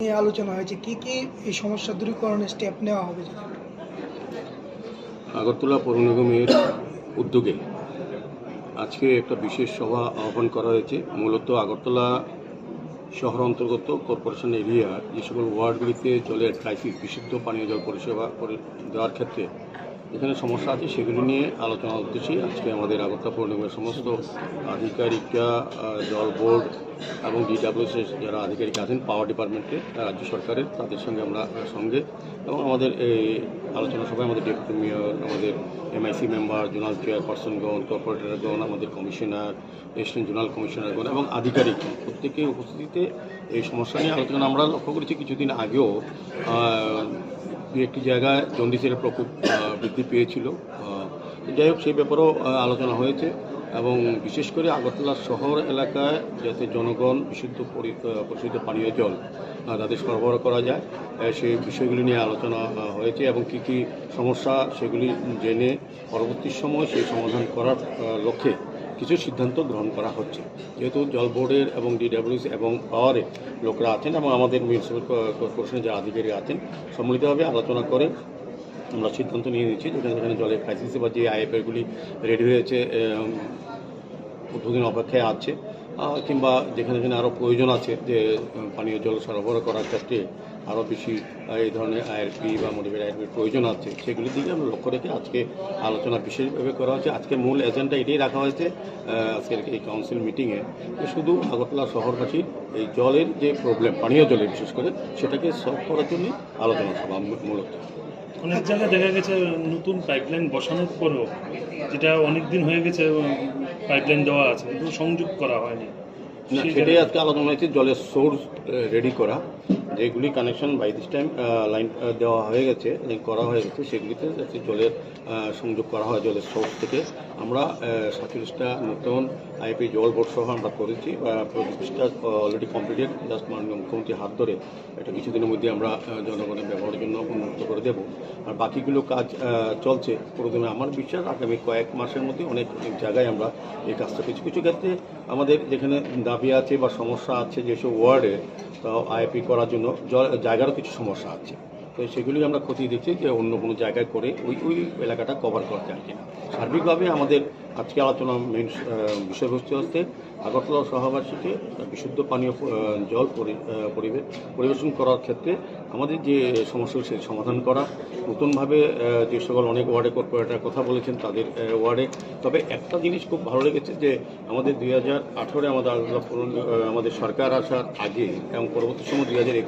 নিয়ে আলোচনা হয়েছে কি কি এই সমস্যা দূরীকরণের স্টেপ নেওয়া হবে? আগরতলা পৌর নিগমের উদ্যোগে আজকে একটা বিশেষ সভা আহ্বান করা হয়েছে। মূলত আগরতলা শহর অন্তর্গত কর্পোরেশন এরিয়া যে সকল ওয়ার্ডগুলিতে জলের ক্রাইসিস, বিশুদ্ধ পানীয় জল পরিষেবা দেওয়ার ক্ষেত্রে এখানে সমস্যা আছে, সেগুলি নিয়ে আলোচনার উদ্দেশ্যে আজকে আমাদের আগরতলা পৌর নিগমের সমস্ত আধিকারিকরা, জল বোর্ড এবং ডিডব্লিউএস যারা আধিকারিক আছেন, পাওয়ার ডিপার্টমেন্টের, রাজ্য সরকারের, তাদের সঙ্গে আমরা সঙ্গে এবং আমাদের এই আলোচনা সভায় আমাদের ডেপুটি মেয়র, আমাদের এমআইসি মেম্বার, জোনাল চেয়ারপারসনগণ, কর্পোরেটরগণ, আমাদের কমিশনার, এসিস্ট্যান্ট জোনাল কমিশনারগণ এবং আধিকারিক প্রত্যেকের উপস্থিতিতে এই সমস্যা নিয়ে আলোচনা আমরা লক্ষ্য করেছি। কিছুদিন আগেও একটি জায়গায় জন্ডিসের প্রকোপ বৃদ্ধি পেয়েছিল। যাই হোক, সেই ব্যাপারেও আলোচনা হয়েছে এবং বিশেষ করে আগরতলা শহর এলাকায় যাতে জনগণ বিশুদ্ধ পরিশোধিত পানীয় জল তাদের সরবরাহ করা যায়, সেই বিষয়গুলি নিয়ে আলোচনা হয়েছে এবং কী কী সমস্যা সেগুলি জেনে পরবর্তী সময় সেই সমাধান করার লক্ষ্যে কিছু সিদ্ধান্ত গ্রহণ করা হচ্ছে। যেহেতু জল বোর্ডের এবং ডিডব্লিউএস এবং পাওয়ারের লোকরা আছেন এবং আমাদের মিউনিসিপ্যাল কর্পোরেশনের যারা আধিকারিক আছেন, সম্মিলিতভাবে আলোচনা করে আমরা সিদ্ধান্ত নিয়ে নিচ্ছি যেখানে যেখানে জলের ক্রাইসিসে বা যে আইএফআইগুলি রেডি হয়েছে, উদ্বোধন অপেক্ষায় আছে, কিংবা যেখানে যেখানে আরও প্রয়োজন আছে যে পানীয় জল সরবরাহ করার ক্ষেত্রে আরও বেশি এই ধরনের আইআরপি বা মডিফাইড আইআরপির প্রয়োজন আছে, সেগুলির দিকে আমরা লক্ষ্য রেখে আজকে আলোচনা বিশেষভাবে করা হয়েছে। আজকে মূল এজেন্ডা এটাই রাখা হয়েছে আজকের এই কাউন্সিল মিটিংয়ে, শুধু আগরতলা শহরবাসীর এই জলের যে প্রবলেম, পানীয় জলের বিশেষ করে, সেটাকে সলভ করার জন্যই আলোচনা সভা মূলত। অনেক জায়গায় দেখা গেছে নতুন পাইপলাইন বসানোর পরেও, যেটা অনেক দিন হয়ে গেছে পাইপলাইন দেওয়া আছে কিন্তু সংযোগ করা হয়নি, সেটাই আজকে আলোচনা হয়েছে। জলের সোর্স রেডি করা, যেগুলি connection by this time line দেওয়া হয়ে গেছে, লিঙ্ক করা হয়ে গেছে, সেগুলিতে যাতে জলের সংযোগ করা হয় জলের সোর্স থেকে। আমরা 47টা নতুন আইপি জল বোর্ড সহ আমরা করেছি, 25টা অলরেডি কমপ্লিটেড। জাস্ট মাননীয় মুখ্যমন্ত্রীর হাত ধরে এটা কিছুদিনের মধ্যে আমরা জনগণের ব্যবহারের জন্য উন্মুক্ত করে দেব। আর বাকিগুলো কাজ চলছে প্রথমে। আমার বিশ্বাস আগামী কয়েক মাসের মধ্যে অনেক জায়গায় আমরা এই কাজটা, কিছু কিছু ক্ষেত্রে আমাদের যেখানে দাবি আছে বা সমস্যা আছে যেসব ওয়ার্ডে আইপি করার জন্য জায়গারও কিছু সমস্যা আছে, তো সেগুলি আমরা খতিয়ে দেখছি যে অন্য কোনো জায়গায় করে ওই এলাকাটা কভার করা যায় কিনা। সার্বিকভাবে আমাদের আজকে আলোচনা মেন বিষয়বস্তু হচ্ছে আগরতলা শহরবাসীকে বিশুদ্ধ পানীয় জল পরিবেশন করার ক্ষেত্রে আমাদের যে সমস্যা সেই সমাধান করা, নতুনভাবে যে সকল অনেক ওয়ার্ডে কর্পোরেটর কথা বলেছেন তাদের ওয়ার্ডে। তবে একটা জিনিস খুব ভালো লেগেছে যে আমাদের 2018 আমাদের সরকার আসার আগে এবং পরবর্তী সময় 2021